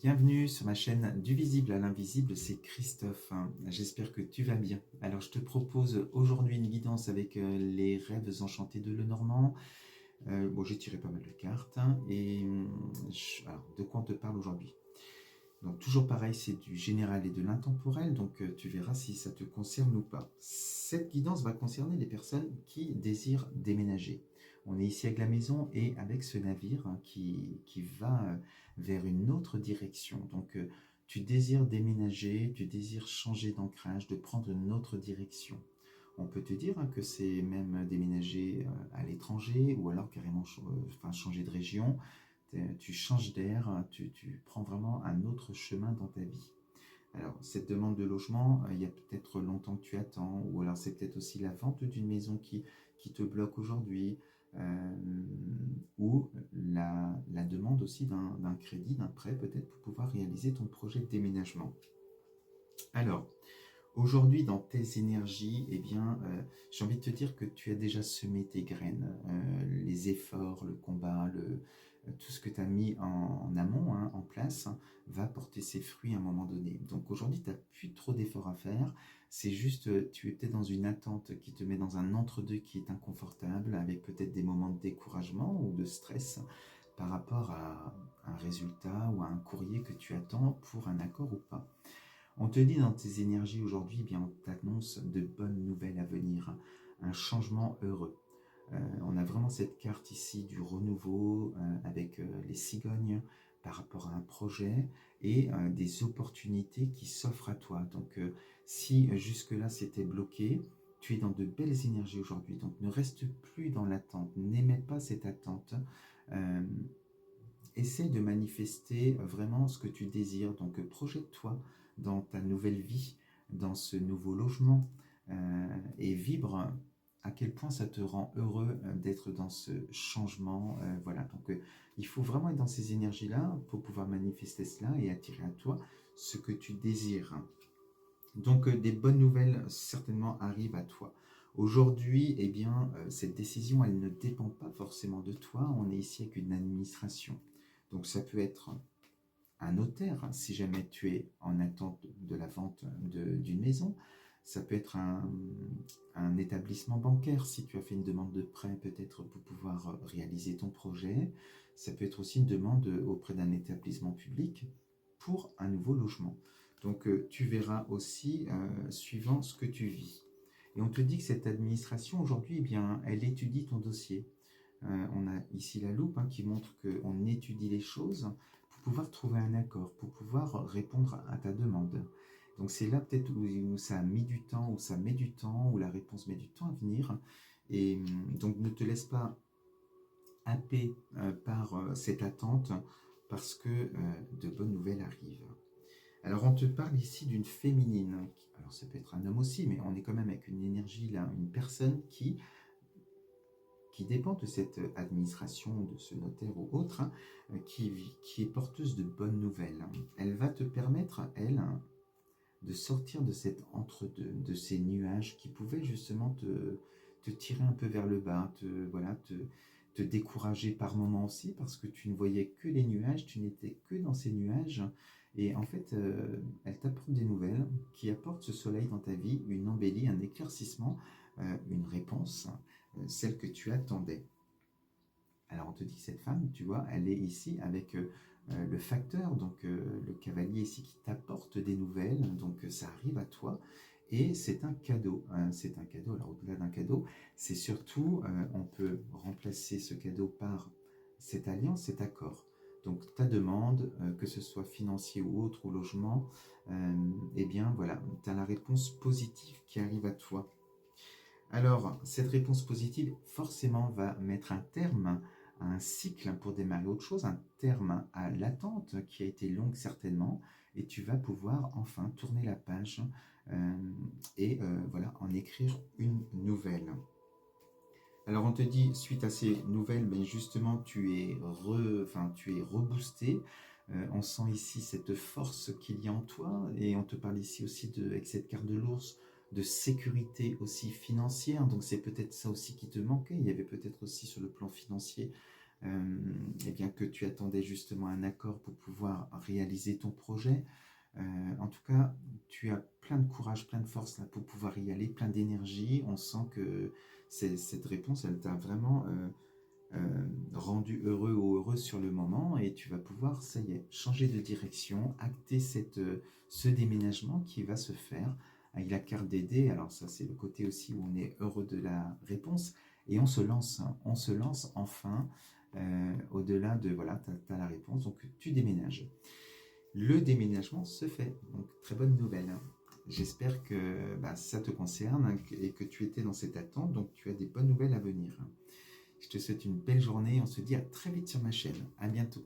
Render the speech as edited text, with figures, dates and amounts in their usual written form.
Bienvenue sur ma chaîne Du visible à l'invisible, c'est Christophe. J'espère que tu vas bien. Alors je te propose aujourd'hui une guidance avec les rêves enchantés de Lenormand. Bon, j'ai tiré pas mal de cartes alors, de quoi on te parle aujourd'hui? Donc toujours pareil, c'est du général et de l'intemporel, donc tu verras si ça te concerne ou pas. Cette guidance va concerner les personnes qui désirent déménager. On est ici avec la maison et avec ce navire qui va vers une autre direction. Donc tu désires déménager, tu désires changer d'ancrage, de prendre une autre direction. On peut te dire que c'est même déménager à l'étranger ou alors carrément changer de région. Tu changes d'air, tu prends vraiment un autre chemin dans ta vie. Alors, cette demande de logement, il y a peut-être longtemps que tu attends, ou alors c'est peut-être aussi la vente d'une maison qui te bloque aujourd'hui, ou la demande aussi d'un crédit, d'un prêt peut-être pour pouvoir réaliser ton projet de déménagement. Alors, aujourd'hui, dans tes énergies, eh bien, j'ai envie de te dire que tu as déjà semé tes graines. Les efforts, le combat, tout ce que tu as mis en amont, hein, en place, va porter ses fruits à un moment donné. Donc aujourd'hui, tu n'as plus trop d'efforts à faire. C'est juste, tu es peut-être dans une attente qui te met dans un entre-deux qui est inconfortable, avec peut-être des moments de découragement ou de stress par rapport à un résultat ou à un courrier que tu attends pour un accord ou pas. On te dit dans tes énergies aujourd'hui, eh bien, on t'annonce de bonnes nouvelles à venir, un changement heureux. On a vraiment cette carte ici du renouveau avec les cigognes par rapport à un projet et des opportunités qui s'offrent à toi. Donc si jusque-là c'était bloqué, tu es dans de belles énergies aujourd'hui. Donc ne reste plus dans l'attente, n'aimais pas cette attente. Euh, Essaie de manifester vraiment ce que tu désires. Donc projette-toi dans ta nouvelle vie, dans ce nouveau logement et vibre à quel point ça te rend heureux d'être dans ce changement. Voilà, donc il faut vraiment être dans ces énergies-là pour pouvoir manifester cela et attirer à toi ce que tu désires. Donc des bonnes nouvelles certainement arrivent à toi. Aujourd'hui, eh bien, cette décision, elle ne dépend pas forcément de toi. On est ici avec une administration. Donc ça peut être un notaire, si jamais tu es en attente de la vente d'une maison. Ça peut être un établissement bancaire, si tu as fait une demande de prêt peut-être pour pouvoir réaliser ton projet. Ça peut être aussi une demande auprès d'un établissement public pour un nouveau logement. Donc tu verras aussi suivant ce que tu vis. Et on te dit que cette administration aujourd'hui, eh bien, elle étudie ton dossier. On a ici la loupe qui montre qu'on étudie les choses pour pouvoir trouver un accord, pour pouvoir répondre à ta demande. Donc c'est là peut-être où ça a mis du temps, où ça met du temps, où la réponse met du temps à venir. Et donc ne te laisse pas happer par cette attente parce que de bonnes nouvelles arrivent. Alors on te parle ici d'une féminine. Alors ça peut être un homme aussi, mais on est quand même avec une énergie là, une personne qui dépend de cette administration, de ce notaire ou autre, qui est porteuse de bonnes nouvelles. Elle va te permettre, elle, de sortir de cet entre-deux, de ces nuages qui pouvaient justement te tirer un peu vers le bas, te décourager par moments aussi, parce que tu ne voyais que les nuages, tu n'étais que dans ces nuages. Et en fait, elle t'apporte des nouvelles qui apportent ce soleil dans ta vie, une embellie, un éclaircissement, une réponse, celle que tu attendais. Alors on te dit que cette femme, tu vois, elle est ici avec le facteur, donc le cavalier ici qui t'apporte des nouvelles, donc ça arrive à toi. Et c'est un cadeau, hein, c'est un cadeau. Alors au-delà d'un cadeau, c'est surtout, on peut remplacer ce cadeau par cette alliance, cet accord. Donc ta demande, que ce soit financier ou autre, ou logement, eh bien voilà, tu as la réponse positive qui arrive à toi. Alors, cette réponse positive, forcément, va mettre un terme à un cycle pour démarrer autre chose, un terme à l'attente qui a été longue certainement, et tu vas pouvoir enfin tourner la page voilà, en écrire une nouvelle. Alors on te dit, suite à ces nouvelles, ben justement, tu es reboosté. On sent ici cette force qu'il y a en toi, et on te parle ici aussi avec cette carte de l'ours, de sécurité aussi financière. Donc c'est peut-être ça aussi qui te manquait. Il y avait peut-être aussi sur le plan financier eh bien, que tu attendais justement un accord pour pouvoir réaliser ton projet. En tout cas, tu as plein de courage, plein de force là, pour pouvoir y aller, plein d'énergie. On sent que cette réponse, elle t'a vraiment rendu heureux ou heureuse sur le moment et tu vas pouvoir, ça y est, changer de direction, acter ce déménagement qui va se faire avec la carte d'aider. Alors ça, c'est le côté aussi où on est heureux de la réponse et on se lance, hein. On se lance enfin au-delà de, voilà, tu as la réponse, donc tu déménages. Le déménagement se fait, donc très bonne nouvelle, hein. J'espère que ça te concerne, hein, et que tu étais dans cette attente, donc tu as des bonnes nouvelles à venir. Je te souhaite une belle journée, on se dit à très vite sur ma chaîne. À bientôt.